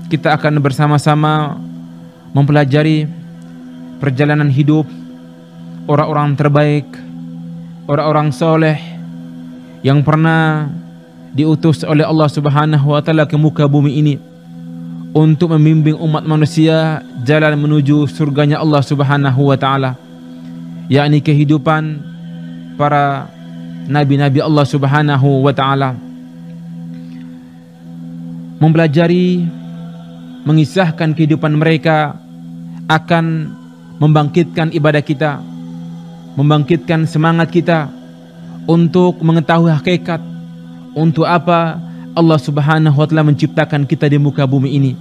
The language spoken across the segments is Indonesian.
kita akan bersama-sama mempelajari perjalanan hidup orang-orang terbaik, orang-orang soleh yang pernah diutus oleh Allah Subhanahu wa Ta'ala ke muka bumi ini untuk membimbing umat manusia jalan menuju surganya Allah Subhanahu wa Ta'ala, yakni kehidupan para nabi-nabi Allah Subhanahu wa Ta'ala. Mempelajari, mengisahkan kehidupan mereka akan membangkitkan ibadah kita, membangkitkan semangat kita untuk mengetahui hakikat untuk apa Allah Subhanahu wa Ta'ala menciptakan kita di muka bumi ini.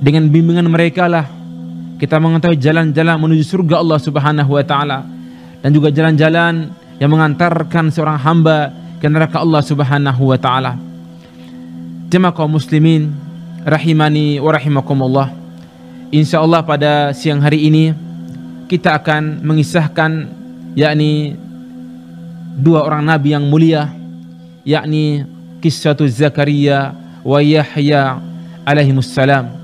Dengan bimbingan mereka lah kita mengetahui jalan-jalan menuju surga Allah Subhanahu wa Ta'ala, dan juga jalan-jalan yang mengantarkan seorang hamba ke neraka Allah Subhanahu wa Ta'ala. Jemaah kaum muslimin rahimani wa rahimakumullah, insyaallah pada siang hari ini kita akan mengisahkan yakni dua orang nabi yang mulia, yakni kisah Zakaria wa Yahya alaihimussalam,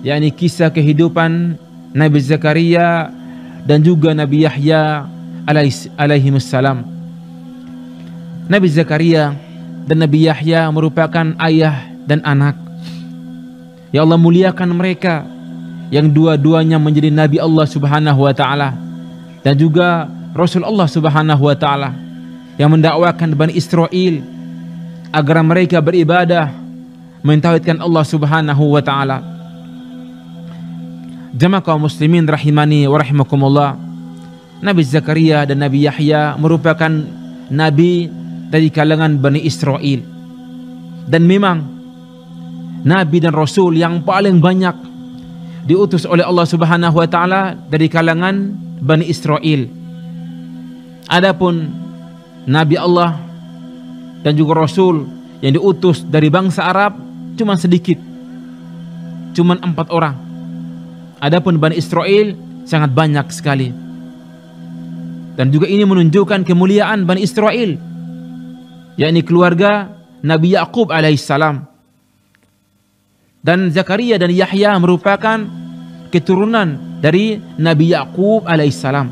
yakni kisah kehidupan Nabi Zakaria dan juga Nabi Yahya alaihimussalam. Nabi Zakaria dan Nabi Yahya merupakan ayah dan anak. Ya Allah muliakan mereka yang dua-duanya menjadi Nabi Allah Subhanahu wa Ta'ala dan juga Rasul Allah Subhanahu wa Ta'ala yang mendakwakan Bani Israel agar mereka beribadah mentauhidkan Allah Subhanahu wa Ta'ala. Jemaah kaum muslimin rahimani wa rahimakumullah, Nabi Zakaria dan Nabi Yahya merupakan nabi dari kalangan Bani Israel, dan memang nabi dan rasul yang paling banyak diutus oleh Allah Subhanahu wa Ta'ala dari kalangan Bani Israel. Adapun nabi Allah dan juga rasul yang diutus dari bangsa Arab cuma sedikit, cuma 4 orang. Adapun Bani Israel sangat banyak sekali. Dan juga ini menunjukkan kemuliaan Bani Israel, yakni keluarga Nabi Yaqub alaihissalam. Dan Zakaria dan Yahya merupakan keturunan dari Nabi Yaqub alaihissalam.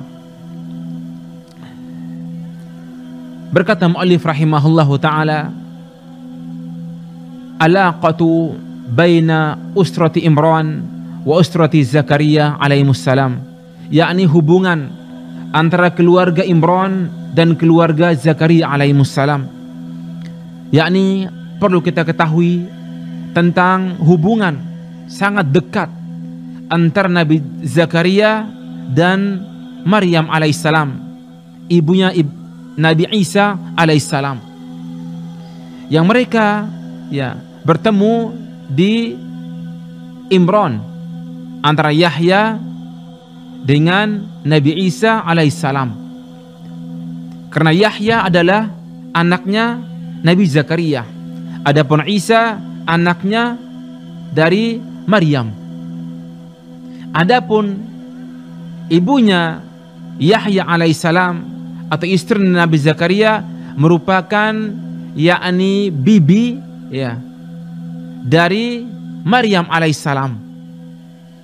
Berkata muallif rahimahullahu ta'ala, alaqatu baina usrati Imran wa usrati Zakaria alaihissalam, yakni hubungan antara keluarga Imran dan keluarga Zakaria alaihissalam. Yakni perlu kita ketahui tentang hubungan sangat dekat antara Nabi Zakaria dan Maryam alaihissalam, ibunya Nabi Isa alaihissalam, yang mereka bertemu di Imran antara Yahya dengan Nabi Isa alaihissalam. Karena Yahya adalah anaknya Nabi Zakaria, adapun Isa anaknya dari Maryam. Adapun ibunya Yahya alaihissalam atau istri Nabi Zakaria merupakan yakni bibi dari Maryam alaihissalam.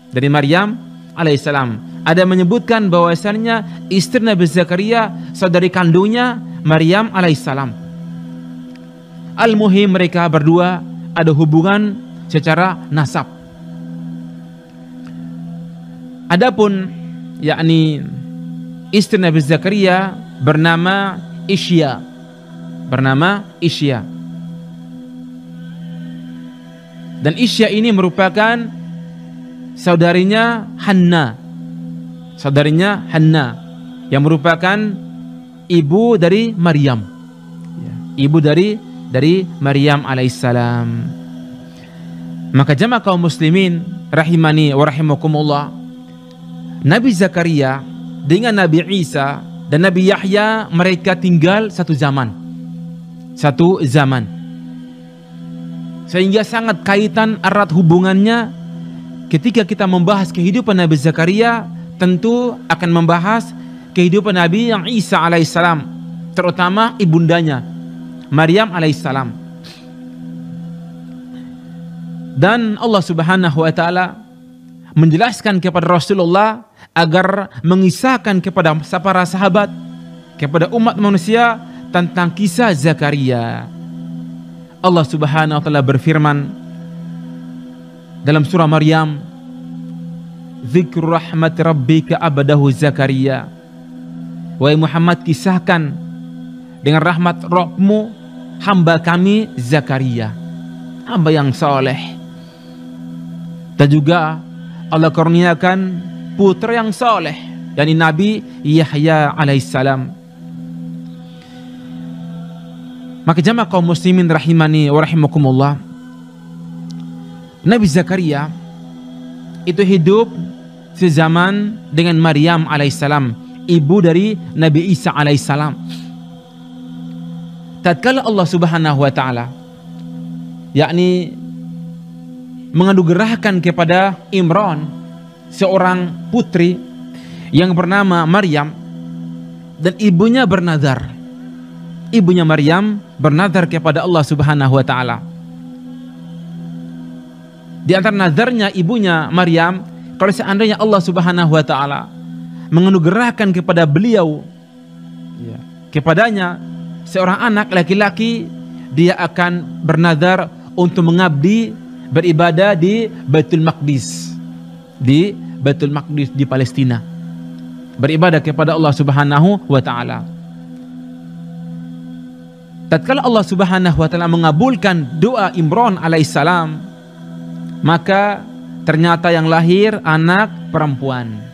Dari Maryam alaihissalam. Ada menyebutkan bahwasannya istri Nabi Zakaria saudari kandungnya Maryam alaihissalam. Al-muhim mereka berdua ada hubungan secara nasab. Adapun yakni istri Nabi Zakaria bernama Isya. Dan Isya ini merupakan saudarinya Hanna yang merupakan ibu dari Maryam. Ibu dari Maryam alaihissalam. Maka jamaah kaum muslimin rahimani wa rahimakumullah, Nabi Zakaria dengan Nabi Isa dan Nabi Yahya mereka tinggal satu zaman. Sehingga sangat kaitan erat hubungannya. Ketika kita membahas kehidupan Nabi Zakaria, tentu akan membahas kehidupan Nabi yang Isa alaihissalam, terutama ibundanya Maryam alaihissalam. Dan Allah Subhanahu wa taala menjelaskan kepada Rasulullah agar mengisahkan kepada para sahabat, kepada umat manusia tentang kisah Zakaria. Allah Subhanahu wa taala berfirman dalam surah Maryam, "Dzikru rahmat rabbika abdahu Zakaria." Wahai Muhammad, kisahkan dengan rahmat Rabbmu hamba kami Zakaria, hamba yang soleh. Dan juga Allah kurniakan putra yang soleh, yakni Nabi Yahya alaihissalam. Maka jamaah kaum muslimin rahimani wa rahimakumullah, Nabi Zakaria itu hidup sezaman dengan Maryam alaihissalam, ibu dari Nabi Isa alaihissalam. Tatkala Allah Subhanahu wa taala yakni menganugerahkan kepada Imran seorang putri yang bernama Maryam, dan ibunya bernazar. Ibunya Maryam bernazar kepada Allah Subhanahu wa taala. Di antara nazarnya ibunya Maryam, kalau seandainya Allah Subhanahu wa taala menganugerahkan kepada beliau, kepadanya seorang anak laki-laki, dia akan bernazar untuk mengabdi beribadah di Baitul Maqdis, di Baitul Maqdis di Palestina, beribadah kepada Allah Subhanahu wa taala. Tatkala Allah Subhanahu wa taala mengabulkan doa Imran alaihissalam, maka ternyata yang lahir anak perempuan.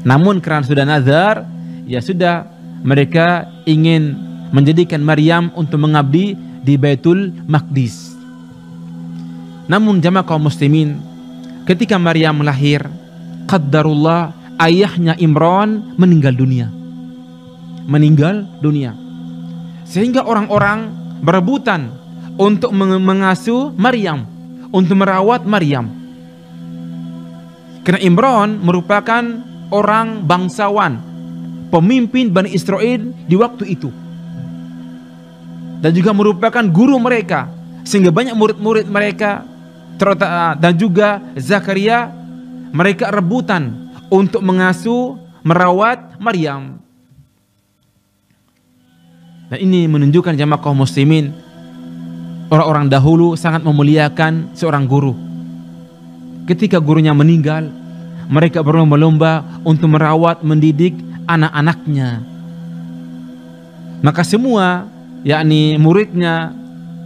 Namun karena sudah nazar, ya sudah, mereka ingin menjadikan Maryam untuk mengabdi di Baitul Maqdis. Namun jamaah kaum muslimin, ketika Maryam lahir, qaddarullah, ayahnya Imran meninggal dunia. Sehingga orang-orang berebutan untuk mengasuh Maryam, untuk merawat Maryam. Karena Imran merupakan orang bangsawan, pemimpin Bani Israel di waktu itu, dan juga merupakan guru mereka, sehingga banyak murid-murid mereka dan juga Zakaria, mereka rebutan untuk mengasuh, merawat Maryam. Dan ini menunjukkan jamaah kaum muslimin, orang-orang dahulu sangat memuliakan seorang guru. Ketika gurunya meninggal, mereka berlomba-lomba untuk merawat, mendidik anak-anaknya. Maka semua, yakni muridnya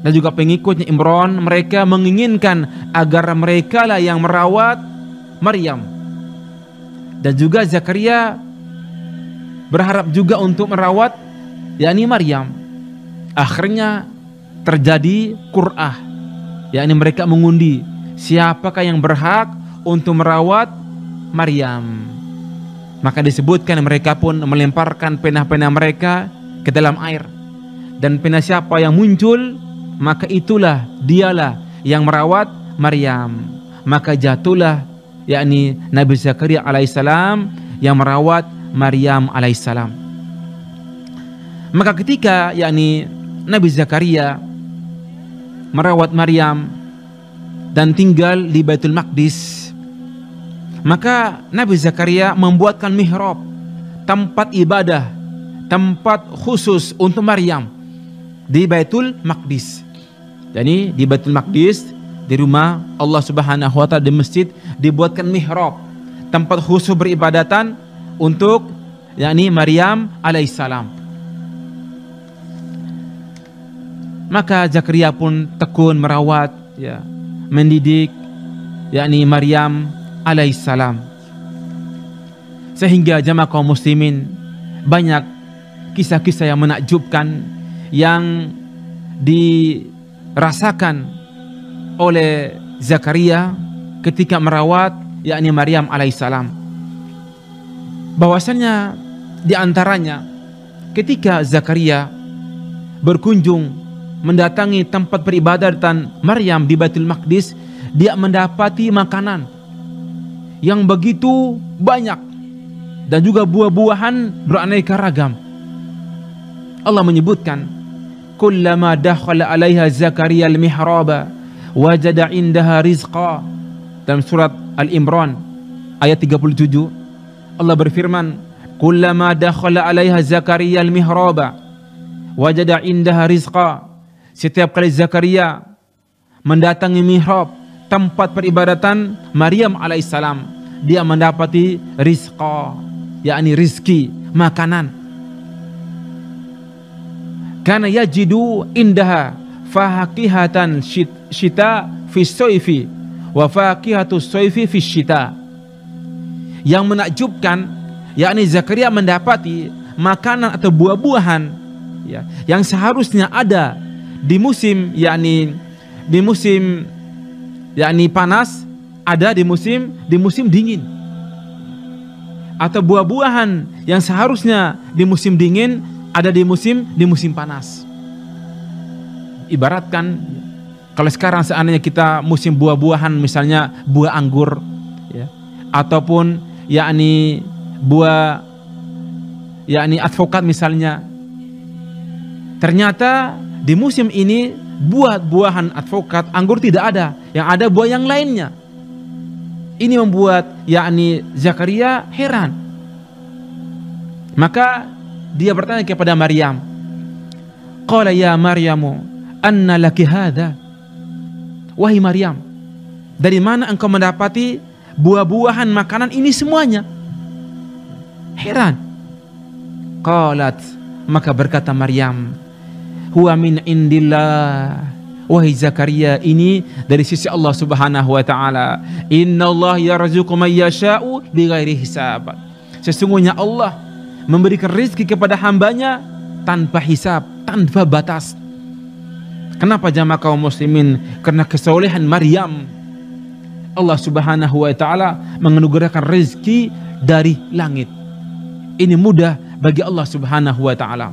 dan juga pengikutnya Imran, mereka menginginkan agar mereka lah yang merawat Maryam. Dan juga Zakaria berharap juga untuk merawat yakni Maryam. Akhirnya terjadi qur'ah, yakni mereka mengundi siapakah yang berhak untuk merawat Maryam. Maka disebutkan mereka pun melemparkan pena-pena mereka ke dalam air, dan pena siapa yang muncul, maka itulah dialah yang merawat Maryam. Maka jatuhlah yakni Nabi Zakaria alaihissalam yang merawat Maryam alaihissalam. Maka ketika yakni Nabi Zakaria merawat Maryam dan tinggal di Baitul Maqdis, maka Nabi Zakaria membuatkan mihrab, tempat ibadah, tempat khusus untuk Maryam di Baitul Maqdis. Jadi di Baitul Maqdis, di rumah Allah Subhanahu wa taala, di masjid, dibuatkan mihrab, tempat khusus beribadatan untuk yakni Maryam alaihissalam. Maka Zakaria pun tekun merawat, mendidik yakni Maryam alaihissalam. Sehingga jamaah kaum muslimin, banyak kisah-kisah yang menakjubkan yang dirasakan oleh Zakaria ketika merawat yakni Maryam alaihissalam. Bahwasannya di antaranya ketika Zakaria berkunjung mendatangi tempat peribadatan Maryam di Baitul Maqdis, dia mendapati makanan yang begitu banyak dan juga buah-buahan beraneka ragam. Allah menyebutkan, kullama dakhala 'alaiha Zakaria al-mihraba wajada indaha rizqa. Dalam surat Al-Imran ayat 37 Allah berfirman, kullama dakhala 'alaiha Zakaria al-mihraba wajada indaha rizqa. Setiap kali Zakaria mendatangi mihrab, tempat peribadatan Maryam alaihissalam, dia mendapati rizqa, yakni rizki, makanan. Kana yajidu indaha fahaqihatan syita fi soifi wa faqihatu soifi fi syita. Yang menakjubkan, yakni Zakaria mendapati makanan atau buah-buahan ya, yang seharusnya ada di musim panas, ada di musim dingin. Atau buah-buahan yang seharusnya di musim dingin ada di musim panas. Ibaratkan kalau sekarang seandainya kita musim buah-buahan, misalnya buah anggur ya, ataupun buah advokat misalnya, ternyata di musim ini buah-buahan advokat, anggur tidak ada, yang ada buah yang lainnya. Ini membuat Zakaria heran. Maka dia bertanya kepada Maryam, qala ya Maryamu anna laki hadha. Wahai Maryam, dari mana engkau mendapati buah-buahan makanan ini semuanya? Heran. Qalat, maka berkata Maryam, huwa min indillah. Wahai Zakaria, ini dari sisi Allah Subhanahu wa taala. Innallaha yarzuqu man yasha'u bighairi hisab. Sesungguhnya Allah memberikan rezeki kepada hambanya tanpa hisab, tanpa batas. Kenapa jamaah kaum muslimin? Karena kesolehan Maryam, Allah Subhanahu wa taala menganugerahkan rezeki dari langit. Ini mudah bagi Allah Subhanahu wa taala.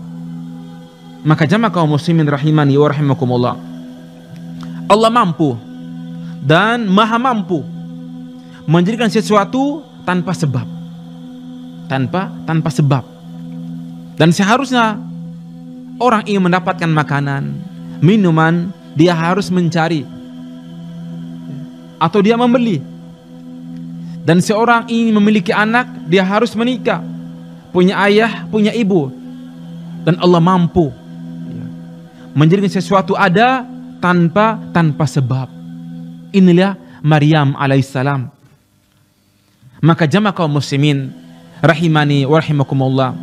Maka jamaah kaum muslimin rahimani wa rahimakumullah, Allah mampu dan maha mampu menjadikan sesuatu tanpa sebab, tanpa sebab. Dan seharusnya orang ingin mendapatkan makanan, minuman, dia harus mencari atau dia membeli. Dan seorang ingin memiliki anak, dia harus menikah, punya ayah, punya ibu. Dan Allah mampu menjadikan sesuatu ada tanpa sebab. Inilah Maryam alaihissalam. Maka jamaah kaum muslimin rahimani wa rahimakumullah,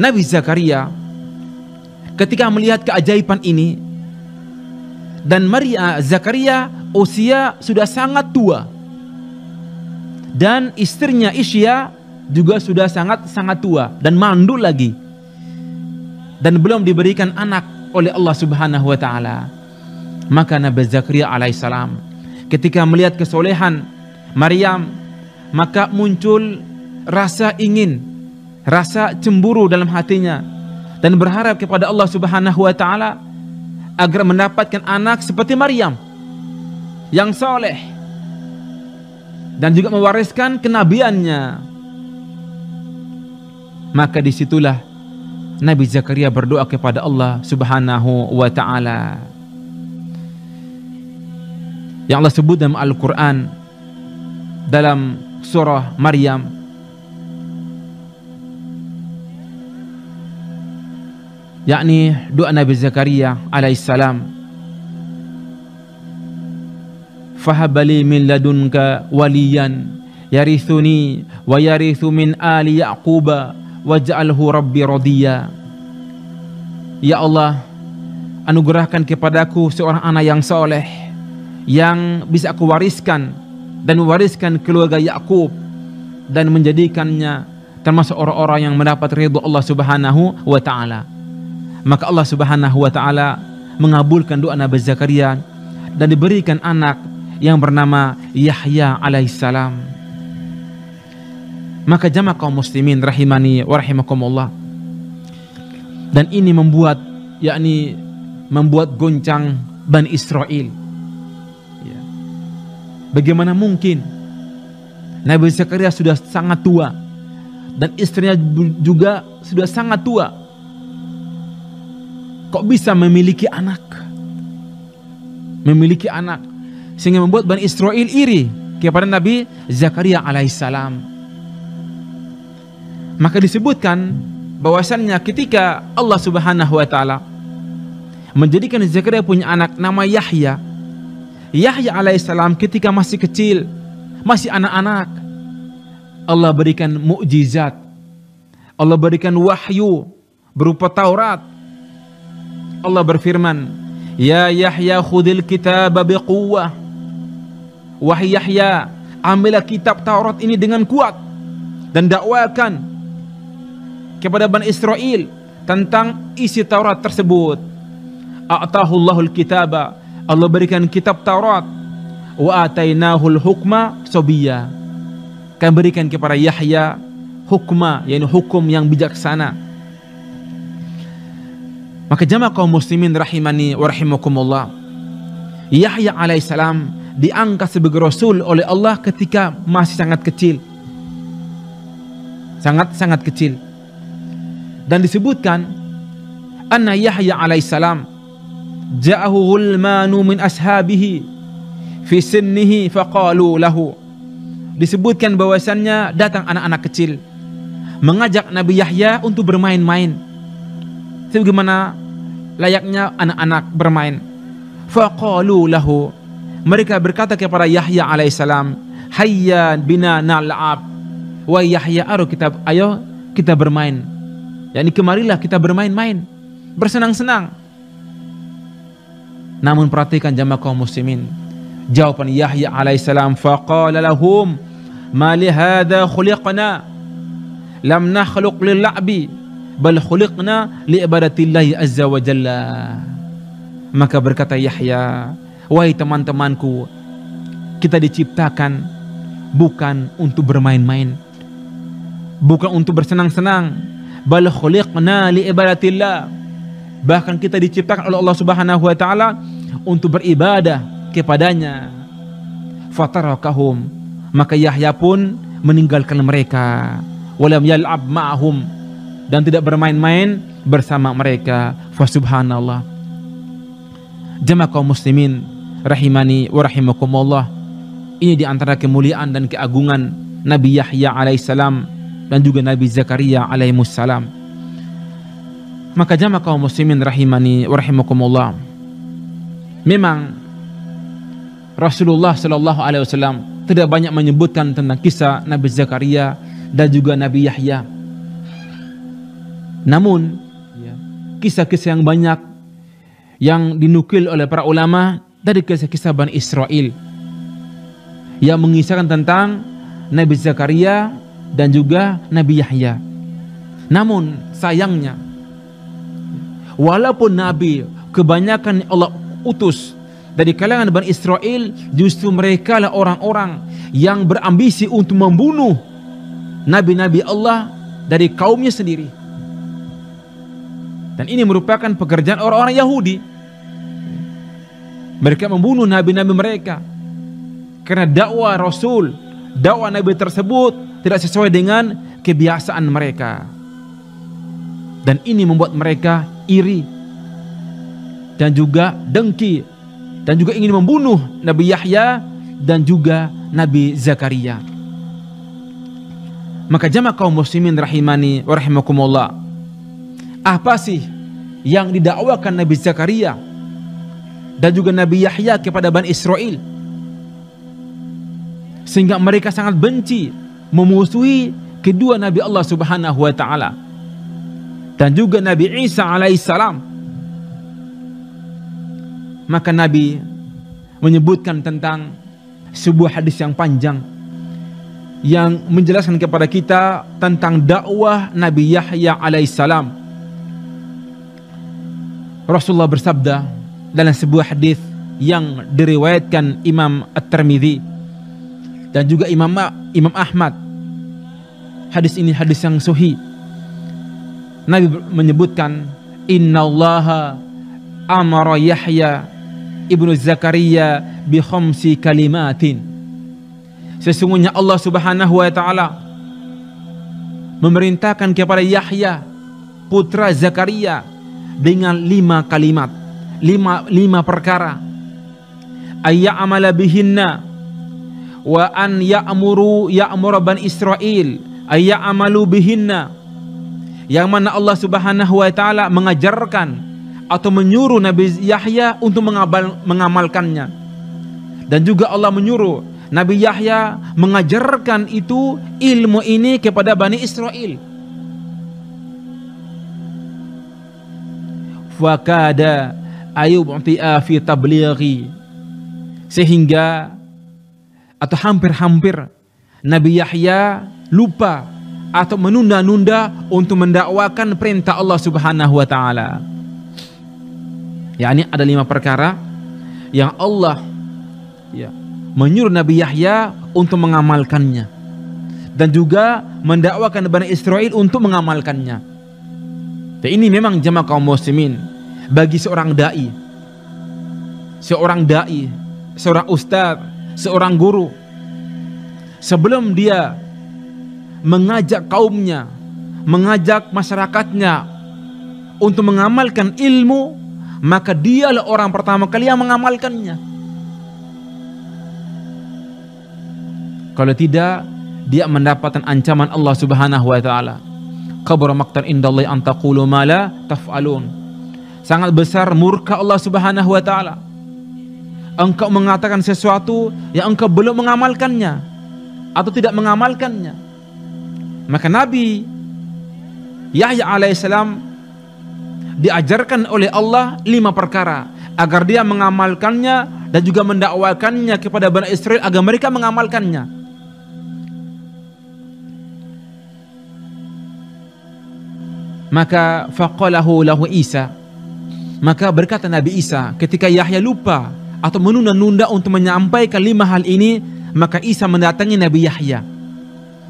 Nabi Zakaria ketika melihat keajaiban ini, dan Zakaria usia sudah sangat tua, dan istrinya Isya juga sudah sangat tua dan mandul lagi, dan belum diberikan anak oleh Allah Subhanahu wa taala. Maka Nabi Zakaria alaihissalam ketika melihat kesolehan Maryam, maka muncul rasa ingin, rasa cemburu dalam hatinya, dan berharap kepada Allah Subhanahu wa taala agar mendapatkan anak seperti Maryam yang soleh dan juga mewariskan kenabiannya. Maka disitulah Nabi Zakaria berdoa kepada Allah Subhanahu wa taala. Yang Allah sebut dalam Al-Quran dalam surah Maryam, yakni doa Nabi Zakaria alaihissalam, fahabali min ladunka waliyan yarithuni wa yarithu min ali yaquba waj'alhu rabbi radiya. Ya Allah, anugerahkan kepadaku seorang anak yang soleh, yang bisa aku wariskan dan mewariskan keluarga Yakub, dan menjadikannya termasuk orang-orang yang mendapat ridha Allah Subhanahu wa taala. Maka Allah Subhanahu wa taala mengabulkan doa Nabi Zakaria dan diberikan anak yang bernama Yahya alaihissalam. Maka jamaah kaum muslimin rahimani wa rahimakumullah, dan ini membuat goncang Bani Israel. Bagaimana mungkin Nabi Zakaria sudah sangat tua dan istrinya juga sudah sangat tua, kok bisa memiliki anak? sehingga membuat Bani Israel iri kepada Nabi Zakaria alaihissalam. Maka disebutkan bahwasannya ketika Allah Subhanahu wa taala menjadikan Zakaria punya anak nama Yahya. Yahya alaihissalam ketika masih kecil, masih anak-anak, Allah berikan mukjizat. Allah berikan wahyu berupa Taurat. Allah berfirman, "Ya Yahya khudil kitaba biquwwah." Wahai Yahya, ambillah kitab Taurat ini dengan kuat dan dakwakan kepada Bani Israel tentang isi Taurat tersebut. A'tahullahul kitaba, Allah berikan kitab Taurat. Wa atainahul hukma sobiyya, kami berikan kepada Yahya hukma, yaitu hukum yang bijaksana. Maka jamaah kaum muslimin rahimani wa rahimakumullah, Yahya alaihissalam diangkat sebagai rasul oleh Allah ketika masih sangat kecil. Sangat kecil. Dan disebutkan anna Yahya alaihissalam ja'ahu ghulmanu min ashabihi fi sinnihi faqalu lahu. Disebutkan bahwasannya datang anak-anak kecil mengajak Nabi Yahya untuk bermain-main sebagaimana layaknya anak-anak bermain. Faqalu lahu, mereka berkata kepada Yahya alaihissalam, hayya bina nal'ab. Wahai Yahya, ayo kita bermain. Yani kemarilah kita bermain-main, bersenang-senang. Namun perhatikan jamaah kaum muslimin, jawaban Yahya alaihissalam, faqala lahum ma li hadza khuliqna lam nakhluq lil la'bi bal khuliqna li ibadatillahi azza wa jalla. Maka berkata Yahya, wahai teman-temanku, kita diciptakan bukan untuk bermain-main, bukan untuk bersenang-senang, bal khuliqna li ibadatillah, bahkan kita diciptakan oleh Allah Subhanahu wa taala untuk beribadah kepadanya. Fatarakahum, maka Yahya pun meninggalkan mereka. Walam yal'ab ma'ahum, dan tidak bermain-main bersama mereka. Fa subhanallah. Jamaah kaum muslimin rahimani wa rahimakumullah, ini di antara kemuliaan dan keagungan Nabi Yahya alaihissalam dan juga Nabi Zakaria alaihissalam. Maka jamaah kaum muslimin rahimani wa rahimakumullah, memang Rasulullah sallallahu alaihi wasallam tidak banyak menyebutkan tentang kisah Nabi Zakaria dan juga Nabi Yahya. Namun kisah-kisah yang banyak yang dinukil oleh para ulama dari kisah-kisah Bani Israel yang mengisahkan tentang Nabi Zakaria dan juga Nabi Yahya. Namun sayangnya, walaupun Nabi kebanyakan Allah utus dari kalangan Bani Israel, justru mereka lah orang-orang yang berambisi untuk membunuh nabi-nabi Allah dari kaumnya sendiri. Dan ini merupakan pekerjaan orang-orang Yahudi. Mereka membunuh nabi-nabi mereka karena dakwah Rasul, dakwah Nabi tersebut tidak sesuai dengan kebiasaan mereka. Dan ini membuat mereka iri dan juga dengki dan juga ingin membunuh Nabi Yahya dan juga Nabi Zakaria. Maka jamaah kaum muslimin rahimani wa rahimakumullah, apa sih yang didakwakan Nabi Zakaria dan juga Nabi Yahya kepada Bani Israel sehingga mereka sangat benci, memusuhi kedua Nabi Allah Subhanahu wa taala dan juga Nabi Isa alaihissalam? Maka Nabi menyebutkan tentang sebuah hadis yang panjang yang menjelaskan kepada kita tentang dakwah Nabi Yahya alaihissalam. Rasulullah bersabda dalam sebuah hadis yang diriwayatkan Imam At-Tirmidzi dan juga Imam Ahmad. Hadis ini hadis yang sahih. Nabi menyebutkan, innallaha amara Yahya ibnu Zakaria bi khamsi kalimatin. Sesungguhnya Allah Subhanahu wa taala memerintahkan kepada Yahya putra Zakaria dengan 5 kalimat, 5 perkara. ayya'amala bihinna wa an ya'muru bani Israil ayya'amalu bihinna, yang mana Allah Subhanahu wa taala mengajarkan atau menyuruh Nabi Yahya untuk mengamalkannya, dan juga Allah menyuruh Nabi Yahya mengajarkan itu ilmu ini kepada Bani Israel. Fakada ayubti'a fi tablighi, sehingga atau hampir-hampir Nabi Yahya lupa atau menunda-nunda untuk mendakwakan perintah Allah Subhanahu wa taala. Yakni ada 5 perkara yang Allah menyuruh Nabi Yahya untuk mengamalkannya, dan juga mendakwakan Bani Israel untuk mengamalkannya. Dan ini memang jemaah kaum muslimin, bagi seorang dai, seorang ustadz, seorang guru, sebelum dia mengajak kaumnya, mengajak masyarakatnya untuk mengamalkan ilmu, maka dialah orang pertama kali yang mengamalkannya. Kalau tidak, dia mendapatkan ancaman Allah Subhanahu wa taala. Kabura maqtan indallahi an taqulu ma la taf'alun. Sangat besar murka Allah Subhanahu wa taala engkau mengatakan sesuatu yang engkau belum mengamalkannya atau tidak mengamalkannya. Maka Nabi Yahya alaihissalam diajarkan oleh Allah 5 perkara agar dia mengamalkannya dan juga mendakwakannya kepada Bani Israel agar mereka mengamalkannya. Maka faqalahu lahu Isa, maka berkata Nabi Isa ketika Yahya lupa atau menunda-nunda untuk menyampaikan 5 hal ini, maka Isa mendatangi Nabi Yahya.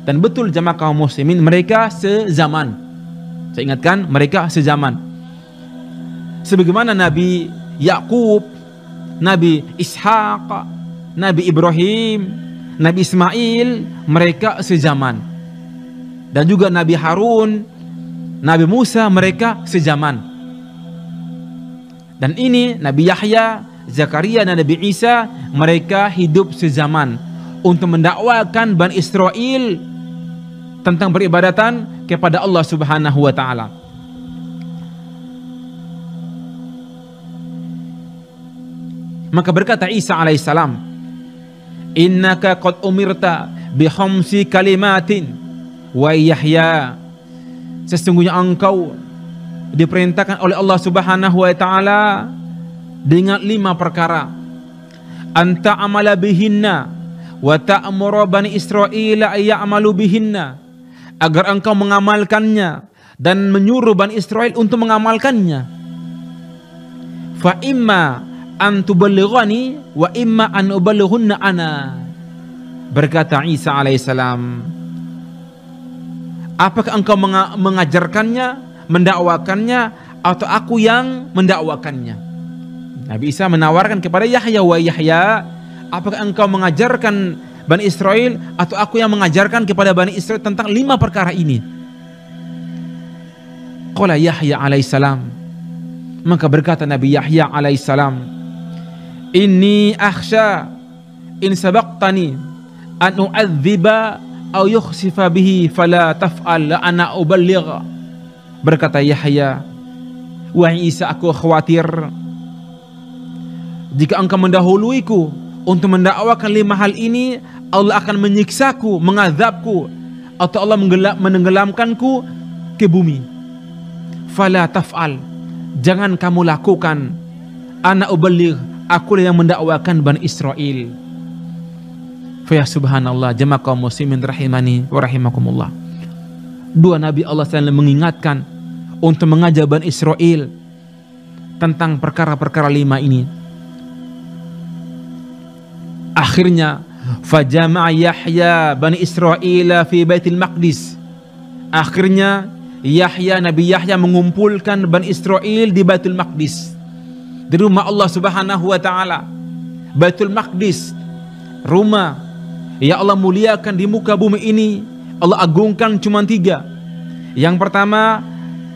Dan betul jamaah kaum muslimin, mereka sezaman. Saya ingatkan, mereka sezaman. Sebagaimana Nabi Yakub, Nabi Ishaq, Nabi Ibrahim, Nabi Ismail, mereka sezaman. Dan juga Nabi Harun, Nabi Musa, mereka sezaman. Dan ini Nabi Yahya, Zakaria, dan Nabi Isa, mereka hidup sezaman untuk mendakwakan Bani Israel tentang peribadatan kepada Allah Subhanahu wa taala. Maka berkata Isa alaihissalam, innaka qad umirta bi khamsi kalimatin wa Yahya, sesungguhnya engkau diperintahkan oleh Allah Subhanahu wa taala dengan 5 perkara. Anta amala bihinna wa ta'muru bani Israila ay ya'malu bihinna, agar engkau mengamalkannya dan menyuruh Bani Israel untuk mengamalkannya. Fa imma an tuballighani wa imma an uballighunna ana, berkata Isa alaihissalam, apakah engkau mengajarkannya, mendakwakannya, atau aku yang mendakwakannya? Nabi Isa menawarkan kepada Yahya, wa Yahya, apakah engkau mengajarkan Bani Israel atau aku yang mengajarkan kepada Bani Israel tentang 5 perkara ini? Qala Yahya alaihissalam, maka berkata Nabi Yahya alaihissalam, inni akhsha in sabaqtani an u'adziba aw yukhsifa bihi fala taf'al la ana uballigha. Berkata Yahya, wahai Isa, aku khawatir jika engkau mendahuluiku untuk mendakwakan 5 hal ini, Allah akan menyiksaku, mengazabku, atau Allah menenggelamkanku ke bumi. Fala taf'al, jangan kamu lakukan. Ana uballigh, aku yang mendakwakan Bani Israel. Fa subhanallah, jemaah kaum muslimin rahimani wa rahimakumullah. 2 nabi Allah SAW mengingatkan untuk mengajak Bani Israel tentang perkara-perkara 5 ini. Akhirnya fajama'a Yahya Bani Israel fi Baitul Maqdis. Akhirnya Nabi Yahya mengumpulkan Bani Israel di Baitul Maqdis, di rumah Allah Subhanahu wa taala. Baitul Maqdis, rumah yang Allah muliakan di muka bumi ini, Allah agungkan cuma 3. Yang pertama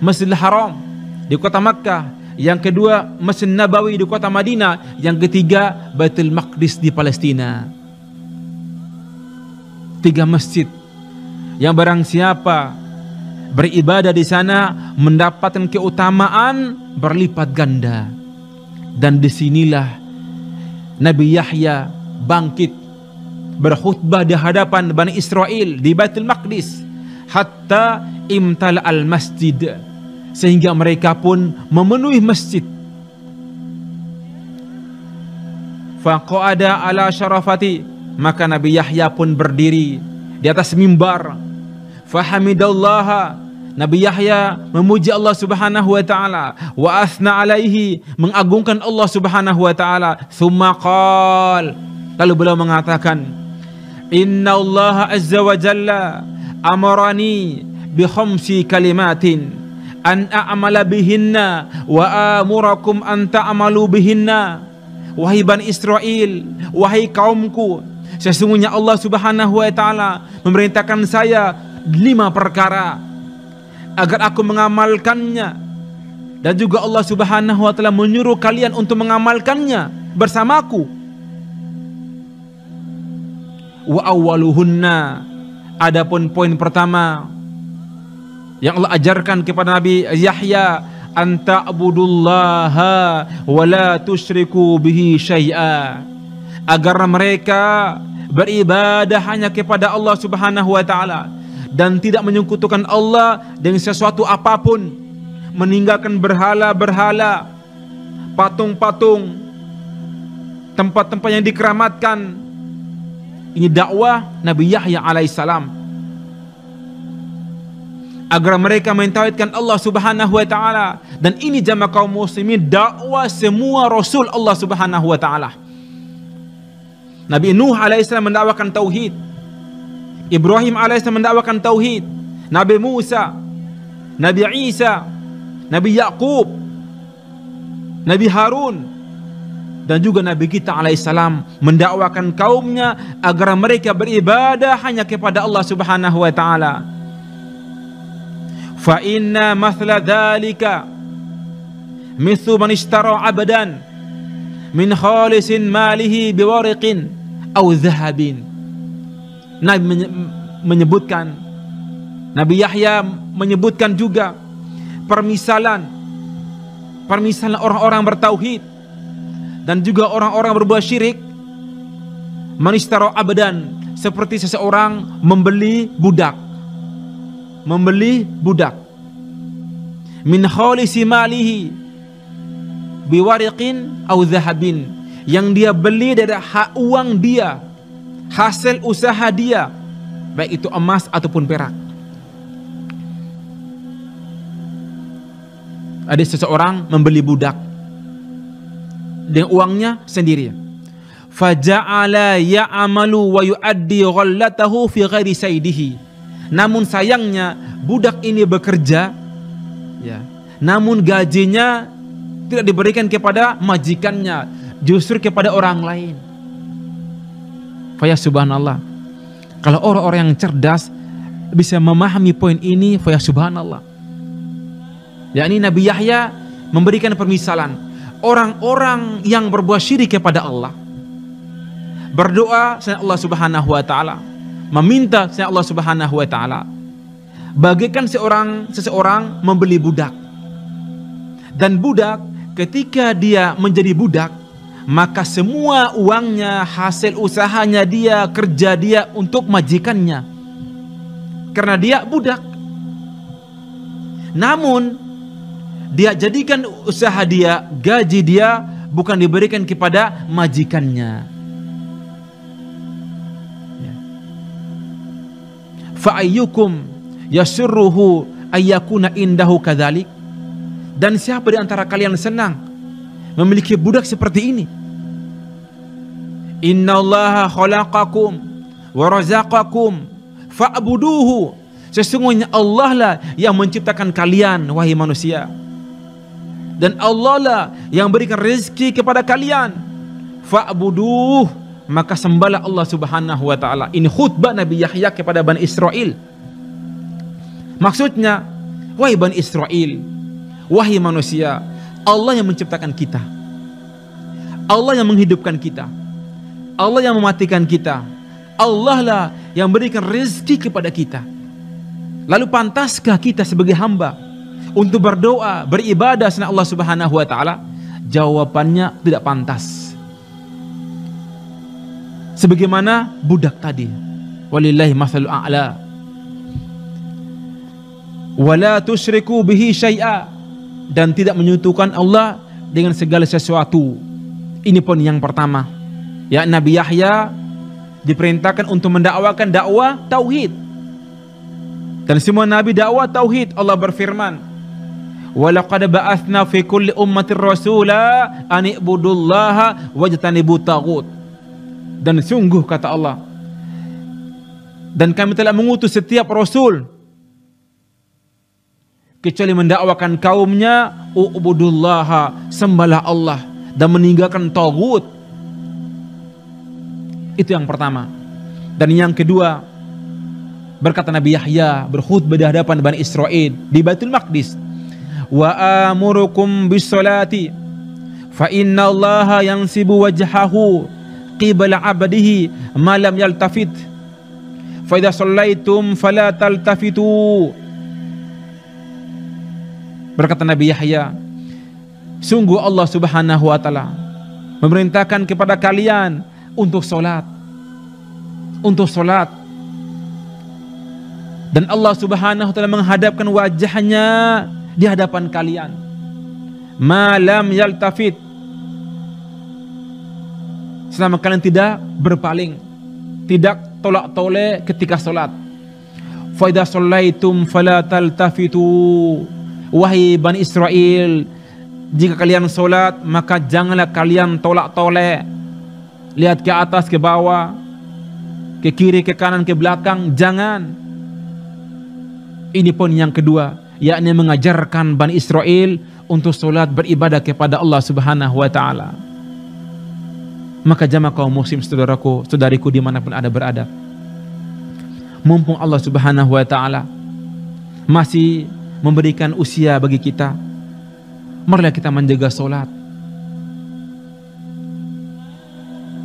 Masjidil Haram di kota Makkah, Yang kedua, Masjid Nabawi di kota Madinah. Yang ketiga, Baitul Maqdis di Palestina. 3 masjid yang barang siapa beribadah di sana mendapatkan keutamaan berlipat ganda. Dan disinilah Nabi Yahya bangkit berkhutbah di hadapan Bani Israel di Baitul Maqdis hatta imtala al masjid, sehingga mereka pun memenuhi masjid. Faqa'ada ala syarafati, maka Nabi Yahya pun berdiri di atas mimbar. Fahamidallaha, Nabi Yahya memuji Allah Subhanahu wa taala, wa athna alaihi, mengagungkan Allah Subhanahu wa taala. Tsumma qala, lalu beliau mengatakan, inna Allah azza wa jalla amarani bi khamsi kalimatin an a'mala bihinna wa amurakum an ta'malu bihinna. Wahai Bani Israel, wahai kaumku, sesungguhnya Allah Subhanahu wa taala memerintahkan saya 5 perkara agar aku mengamalkannya, dan juga Allah Subhanahu wa taala menyuruh kalian untuk mengamalkannya bersamaku. Wa awwaluhunna, adapun poin pertama yang Allah ajarkan kepada Nabi Yahya, anta'budullaha wa la tusyriku bihi syai'a, agar mereka beribadah hanya kepada Allah Subhanahu wa taala dan tidak menyekutukan Allah dengan sesuatu apapun, meninggalkan berhala-berhala, patung-patung, tempat-tempat yang dikeramatkan. Ini dakwah Nabi Yahya alaihissalam, agar mereka mentauhidkan Allah Subhanahu wa taala. Dan ini jamaah kaum muslimin dakwah semua rasul Allah Subhanahu wa taala. Nabi Nuh alaihissalam mendakwakan tauhid, Ibrahim alaihissalam mendakwakan tauhid, Nabi Musa, Nabi Isa, Nabi Yakub, Nabi Harun, dan juga Nabi kita alaihissalam mendakwakan kaumnya agar mereka beribadah hanya kepada Allah Subhanahu wa taala. Fa inna mathla dzalika mithlu man ishtara 'abdan min khalisin malihi biwariqin aw dhahabin. Nabi menyebutkan, Nabi Yahya menyebutkan juga permisalan orang-orang bertauhid dan juga orang-orang berbuat syirik. Man ishtara 'abdan, seperti seseorang membeli budak min khalisi malihi biwariqin aw dhahabin, yang dia beli dari hak uang dia, hasil usaha dia, baik itu emas ataupun perak. Ada seseorang membeli budak dengan uangnya sendiri. Faja'ala ya'amalu wa yu'addi ghallatahu fi ghairi saydihi. Namun sayangnya budak ini bekerja, ya, namun gajinya tidak diberikan kepada majikannya, justru kepada orang lain. Faya subhanallah, kalau orang-orang yang cerdas bisa memahami poin ini, faya subhanallah. Yakni Nabi Yahya memberikan permisalan orang-orang yang berbuat syirik kepada Allah, berdoa selain Allah Subhanahu wa taala, meminta selain Allah Subhanahu wa taala, bagaikan seseorang membeli budak. Dan budak ketika dia menjadi budak, maka semua uangnya, hasil usahanya dia, kerja dia untuk majikannya, karena dia budak. Namun dia jadikan usaha dia, gaji dia bukan diberikan kepada majikannya. Fa ayyukum yasurruhu ayyakuna indahu kadzalik. Dan siapa di antara kalian senang memiliki budak seperti ini? Innallaha khalaqakum wa razaqakum fa'buduhu. Sesungguhnya Allah lah yang menciptakan kalian, wahai manusia, dan Allah lah yang berikan rezeki kepada kalian. Fa'buduh, maka sembahlah Allah Subhanahu wa taala. Ini khutbah Nabi Yahya kepada Bani Israel. Maksudnya, wahai Bani Israel, wahai manusia, Allah yang menciptakan kita, Allah yang menghidupkan kita, Allah yang mematikan kita, Allah lah yang berikan rezeki kepada kita. Lalu pantaskah kita sebagai hamba untuk berdoa, beribadah selain Allah Subhanahu wa taala? Jawabannya tidak pantas. Sebagaimana budak tadi, walillahi mathalul a'la. Wala tusyriku bihi syai'a, dan tidak menyekutukan Allah dengan segala sesuatu. Ini pun yang pertama. Ya, Nabi Yahya diperintahkan untuk mendakwakan dakwah tauhid. Dan semua nabi dakwah tauhid. Allah berfirman, "Walaqad ba'atsna fi kulli ummatir rasula an i'budullaha wajtanibut taghut." Dan sungguh kata Allah, dan kami telah mengutus setiap rasul kecuali mendakwakan kaumnya, u'budullaha, sembahlah Allah, dan meninggalkan taghut. Itu yang pertama. Dan yang kedua, berkata Nabi Yahya berkhutbah di hadapan Bani Israel di Baitul Maqdis, wa amurukum bis salati fa inna Allaha yansibu wajhahu qibla 'abdihi ma lam yaltafit fa idza shallaitum fala taltafitu. Berkata Nabi Yahya, sungguh Allah Subhanahu wa taala memerintahkan kepada kalian untuk salat, untuk salat. Dan Allah Subhanahu wa taala menghadapkan wajahnya di hadapan kalian. Ma lam yaltafit, selama kalian tidak berpaling, tidak tolak-toleh ketika salat. Fa idza shallaitum fala taltafitu. Wahai Bani Israel, jika kalian salat maka janganlah kalian tolak-toleh, lihat ke atas, ke bawah, ke kiri, ke kanan, ke belakang, jangan. Ini pun yang kedua, yakni mengajarkan Bani Israel untuk salat, beribadah kepada Allah Subhanahu wa taala. Maka jamaah kaum muslim, saudaraku, saudariku dimanapun Anda berada, mumpung Allah Subhanahu wa taala masih memberikan usia bagi kita, marilah kita menjaga salat.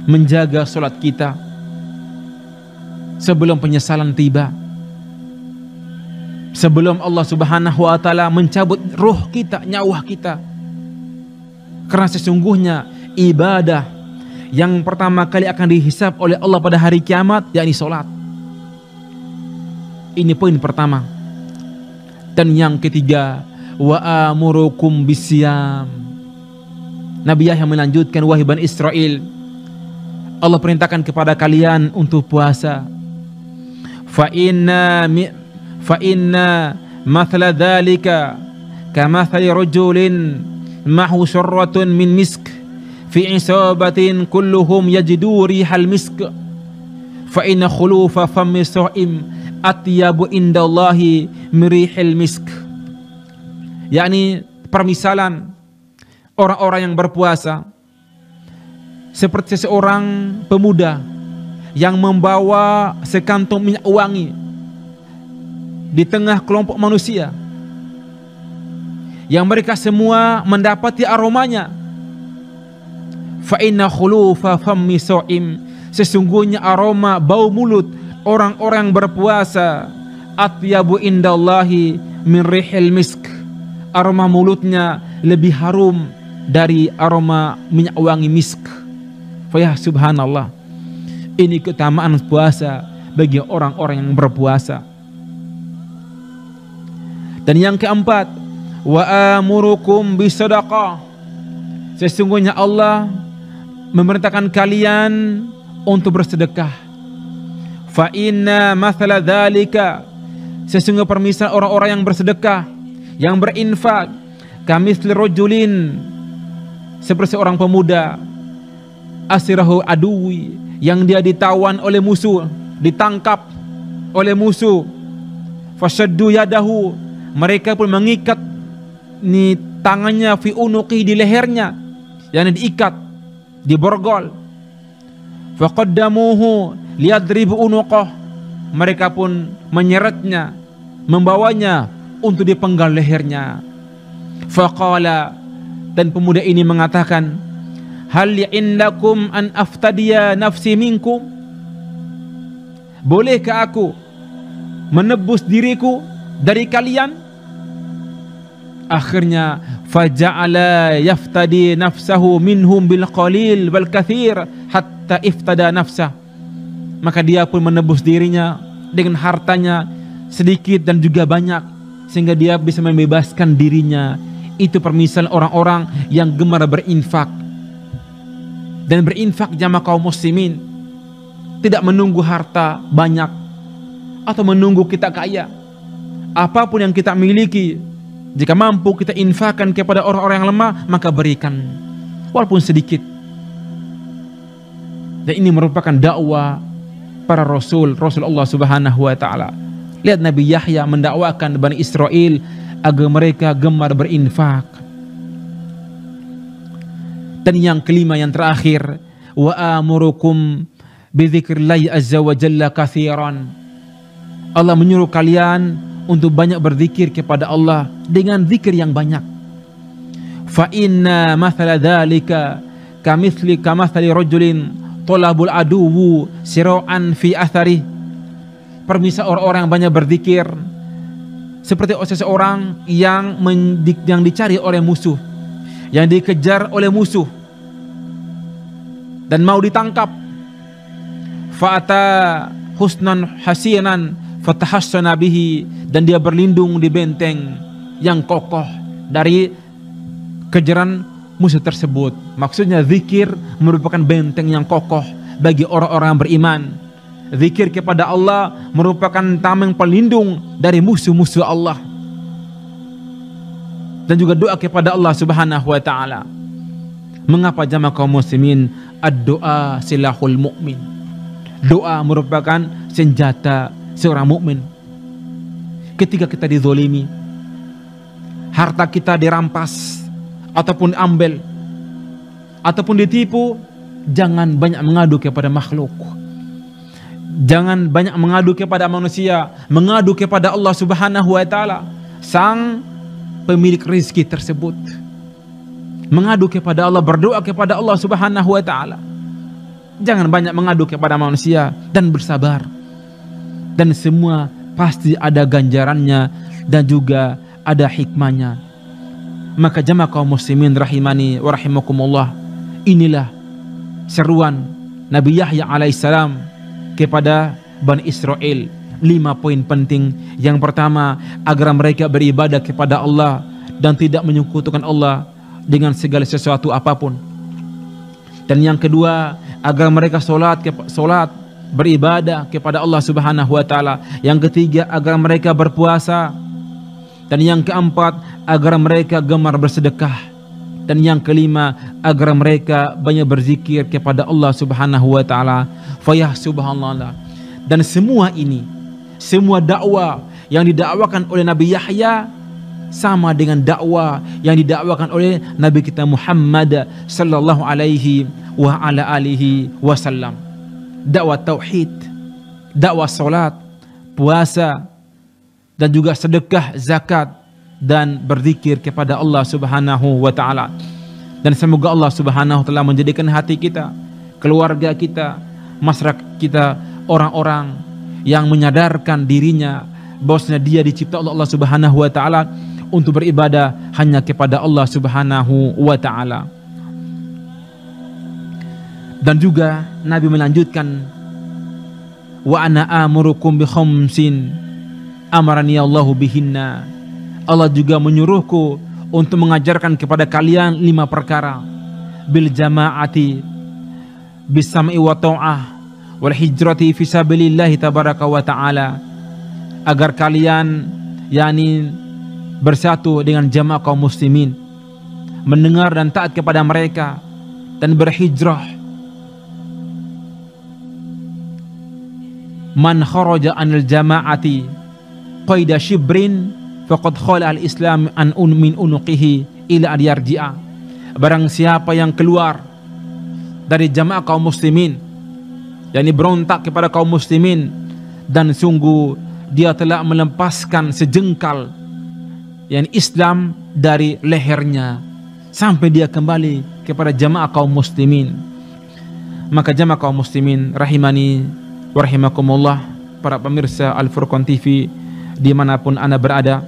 Menjaga salat kita sebelum penyesalan tiba, sebelum Allah Subhanahu wa taala mencabut ruh kita, nyawa kita. Karena sesungguhnya ibadah yang pertama kali akan dihisab oleh Allah pada hari kiamat, yakni salat. Ini poin pertama. Dan yang ketiga, wa amurukum bisyam. Nabi Yahya melanjutkan, wahai Bani Israel, Allah perintahkan kepada kalian untuk puasa. Fa inna mathala dzalika kamathali rajulin mahu syarratun min misk fi isabatin kulluhum yajidu rihal misk fa inna khulufa fammi sha'im atyabu indallahi mirihil misk. Yakni permisalan orang-orang yang berpuasa seperti seorang pemuda yang membawa sekantong minyak wangi di tengah kelompok manusia yang mereka semua mendapati aromanya. Fa inna khulufa fammi sha'im, sesungguhnya aroma bau mulut orang-orang berpuasa, atyabu indallahi min rihil misk, aroma mulutnya lebih harum dari aroma minyak wangi misk. Faya subhanallah, ini keutamaan puasa bagi orang-orang yang berpuasa. Dan yang keempat, wa amurukum bisadaqah, sesungguhnya Allah memerintahkan kalian untuk bersedekah. Fa inna mathala dzalika, sesungguhnya permisalan orang-orang yang bersedekah, yang berinfak, kamitsli rajulin, seperti seorang pemuda, asirahu aduwi, yang dia ditawan oleh musuh, ditangkap oleh musuh. Fasyaddu yadahu, mereka pun mengikat tangannya, fi unuqi, di lehernya, yang diikat, diborgol. Faqaddamuhu liyadribu unuqah, mereka pun menyeretnya, membawanya untuk dipenggal lehernya. Faqala, Dan pemuda ini mengatakan, hal indakum an aftadiya nafsi minkum? Bolehkah aku menebus diriku dari kalian? Akhirnya faja'ala yaftadi nafsahu minhum bil qalil wal kathir hatta iftada nafsah. Maka dia pun menebus dirinya dengan hartanya sedikit dan juga banyak, sehingga dia bisa membebaskan dirinya. Itu permisalan orang-orang yang gemar berinfak. Dan berinfak jamaah kaum muslimin tidak menunggu harta banyak atau menunggu kita kaya. Apapun yang kita miliki, jika mampu kita infakkan kepada orang-orang yang lemah, maka berikan walaupun sedikit. Dan ini merupakan dakwah para rasul Allah Subhanahu wa taala. Lihat Nabi Yahya mendakwakan Bani Israel agar mereka gemar berinfak. Dan yang kelima, yang terakhir, wa amurukum bidzikrillahi azza wa jalla katsiran. Allah menyuruh kalian untuk banyak berzikir kepada Allah dengan zikir yang banyak. Fa inna mathala dzalika kamathali rajulin talabul aduwu sira'an fi athari. Permisal orang-orang yang banyak berzikir seperti seseorang yang dicari oleh musuh, yang dikejar oleh musuh dan mau ditangkap. Fa'ata husnan hasinan fatahassana bihi, dan dia berlindung di benteng yang kokoh dari kejaran musuh tersebut. Maksudnya zikir merupakan benteng yang kokoh bagi orang-orang beriman. Zikir kepada Allah merupakan tameng pelindung dari musuh-musuh Allah. Dan juga doa kepada Allah Subhanahu wa taala. Mengapa jamaah kaum muslimin? Ad-doa silahul mu'min. Doa merupakan senjata seorang mukmin. Ketika kita dizolimi, harta kita dirampas ataupun ambil ataupun ditipu, jangan banyak mengadu kepada makhluk. Jangan banyak mengadu kepada manusia, mengadu kepada Allah Subhanahu wa taala, sang pemilik rezeki tersebut. Mengadu kepada Allah, berdoa kepada Allah Subhanahu wa taala. Jangan banyak mengadu kepada manusia dan bersabar. Dan semua pasti ada ganjarannya dan juga ada hikmahnya. Maka jamaah kaum muslimin rahimani wa rahimakumullah, inilah seruan Nabi Yahya alaihissalam kepada Bani Israel. 5 poin penting. Yang pertama, agar mereka beribadah kepada Allah dan tidak menyekutukan Allah dengan segala sesuatu apapun. Dan yang kedua, agar mereka solat beribadah kepada Allah Subhanahu wa taala. Yang ketiga, agar mereka berpuasa. Dan yang keempat, agar mereka gemar bersedekah. Dan yang kelima, agar mereka banyak berzikir kepada Allah Subhanahu wa taala. Fayah subhanallah. Dan semua ini, semua dakwah yang didakwakan oleh Nabi Yahya sama dengan dakwah yang didakwakan oleh Nabi kita Muhammad sallallahu alaihi wa ala alihi wasallam. Dakwah tauhid, dakwah salat, puasa, dan juga sedekah, zakat, dan berzikir kepada Allah Subhanahu wa taala. Dan semoga Allah Subhanahu wa taala menjadikan hati kita, keluarga kita, masyarakat kita orang-orang yang menyadarkan dirinya bahwasanya dia dicipta oleh Allah Subhanahu wa taala untuk beribadah hanya kepada Allah Subhanahu wa taala. Dan juga Nabi melanjutkan, wa ana amurukum bi khamsin amarani Allahu bihinna. Allah juga menyuruhku untuk mengajarkan kepada kalian 5 perkara. Bil jama'ati, bis sam'i wa ta'ah, wal hijrati fi sabilillahi tabaraka wa ta'ala. Agar kalian bersatu dengan jamaah kaum muslimin, mendengar dan taat kepada mereka, dan berhijrah. Man kharaja anil jama'ati qaida shibrin faqad khala al-islam an min unuqihi ila an yarji'a. Barang siapa yang keluar dari jamaah kaum muslimin, yakni berontak kepada kaum muslimin, dan sungguh dia telah melepaskan sejengkal yakni Islam dari lehernya. sampai dia kembali kepada jamaah kaum muslimin. Maka jamaah kaum muslimin rahimani wa rahimakumullah, para pemirsa Al-Furqan TV dimanapun Anda berada,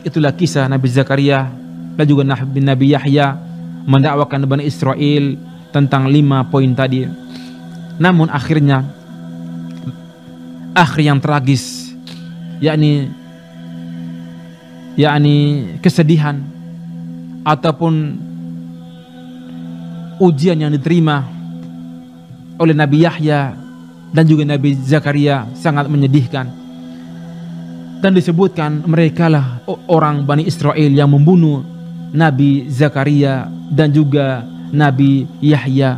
itulah kisah Nabi Zakaria dan juga Nabi Yahya mendakwakan Bani Israel tentang 5 poin tadi. Namun akhirnya akhir yang tragis, yakni kesedihan ataupun ujian yang diterima oleh Nabi Yahya dan juga Nabi Zakaria sangat menyedihkan. Dan disebutkan mereka lah orang Bani Israel yang membunuh Nabi Zakaria dan juga Nabi Yahya.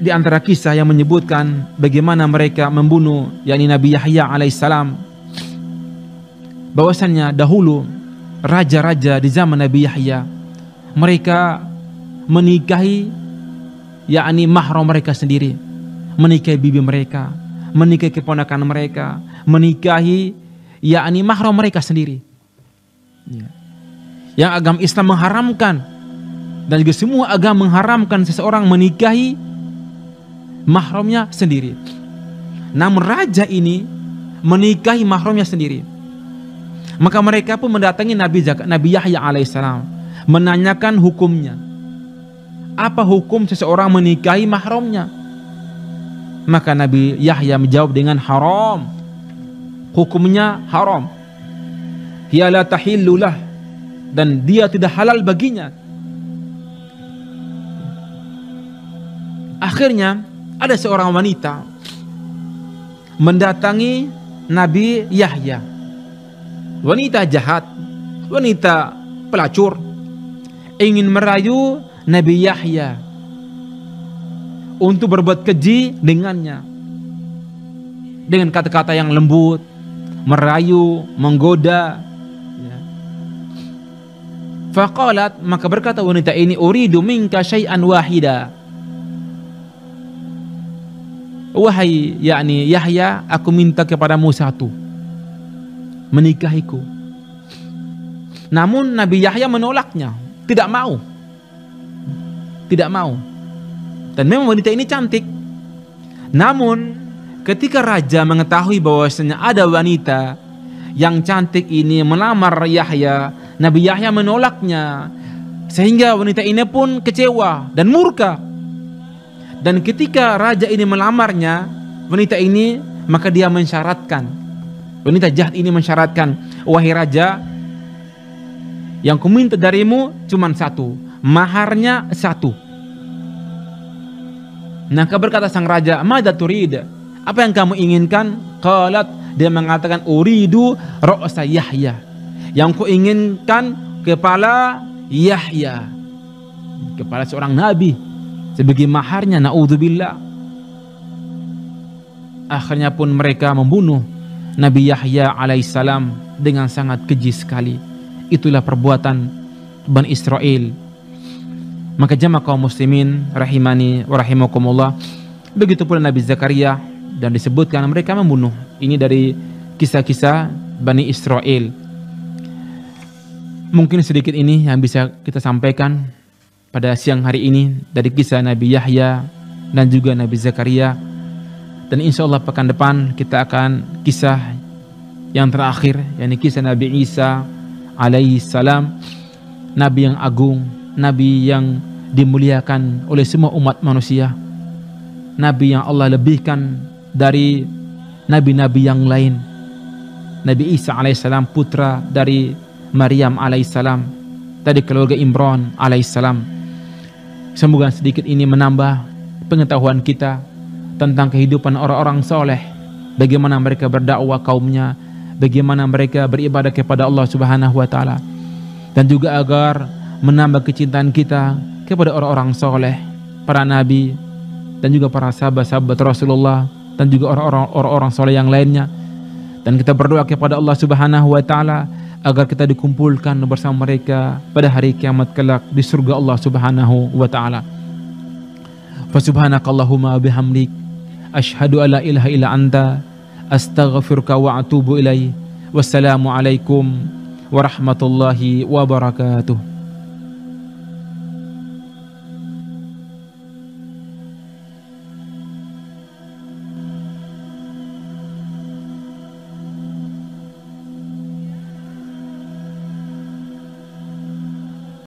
Di antara kisah yang menyebutkan bagaimana mereka membunuh yakni Nabi Yahya alaihissalam, bahwasannya dahulu raja-raja di zaman Nabi Yahya mereka menikahi yakni mahram mereka sendiri, menikahi bibi mereka, menikahi keponakan mereka, menikahi yakni mahram mereka sendiri. Yang agama Islam mengharamkan, dan juga semua agama mengharamkan seseorang menikahi mahramnya sendiri. Namun raja ini menikahi mahramnya sendiri. Maka mereka pun mendatangi Nabi Yahya alaihissalam, menanyakan hukumnya. Apa hukum seseorang menikahi mahramnya? Maka Nabi Yahya menjawab dengan haram. Hukumnya haram. Hiya la tahillulah, dan dia tidak halal baginya. Akhirnya ada seorang wanita mendatangi Nabi Yahya. Wanita jahat, wanita pelacur, ingin merayu Nabi Yahya untuk berbuat keji dengannya dengan kata-kata yang lembut, merayu, menggoda. Faqalat, maka berkata wanita ini, uridu minka syai'an wahida. Wahai yakni Yahya, aku minta kepadamu satu, menikahiku. Namun Nabi Yahya menolaknya, tidak mau. Tidak mau. Dan memang wanita ini cantik. Namun ketika raja mengetahui bahwasanya ada wanita yang cantik ini melamar Yahya, Nabi Yahya menolaknya, sehingga wanita ini pun kecewa dan murka. Dan ketika raja ini melamarnya, wanita ini, maka dia mensyaratkan, wanita jahat ini mensyaratkan, wahai raja, yang kuminta darimu cuma satu, maharnya satu. Maka berkata sang raja, madza turid? Apa yang kamu inginkan? Qalat, dia mengatakan, uridu ra'sa Yahya. Yang ku inginkan kepala Yahya, kepala seorang nabi, sebagai maharnya. Naudzubillah. Akhirnya pun mereka membunuh Nabi Yahya alaihissalam dengan sangat keji sekali. Itulah perbuatan Bani Israel. Maka jamaah kaum muslimin rahimani wa rahimakumullah, begitu pula Nabi Zakaria, dan disebutkan mereka membunuh. Ini dari kisah-kisah Bani Israel. Mungkin sedikit ini yang bisa kita sampaikan pada siang hari ini dari kisah Nabi Yahya dan juga Nabi Zakaria. Dan insya Allah pekan depan kita akan kisah yang terakhir, yakni kisah Nabi Isa alaihi salam, Nabi yang agung, Nabi yang dimuliakan oleh semua umat manusia, Nabi yang Allah lebihkan dari nabi-nabi yang lain. Nabi Isa alaihissalam, putra dari Maryam alaihissalam, dari keluarga Imran alaihissalam. Semoga sedikit ini menambah pengetahuan kita tentang kehidupan orang-orang soleh, bagaimana mereka berdakwah kaumnya, bagaimana mereka beribadah kepada Allah Subhanahu wa Ta'ala, dan juga agar menambah kecintaan kita kepada orang-orang soleh, para nabi, dan juga para sahabat-sahabat Rasulullah, dan juga orang-orang soleh yang lainnya. Dan kita berdoa kepada Allah Subhanahu wa Ta'ala agar kita dikumpulkan bersama mereka pada hari kiamat kelak di surga Allah Subhanahu wa Ta'ala. Fa subhanakallahumma bihamdik, asyhadu alla ilaha illa anta, astaghfiruka wa atubu ilaih. Wassalamualaikum warahmatullahi wabarakatuh.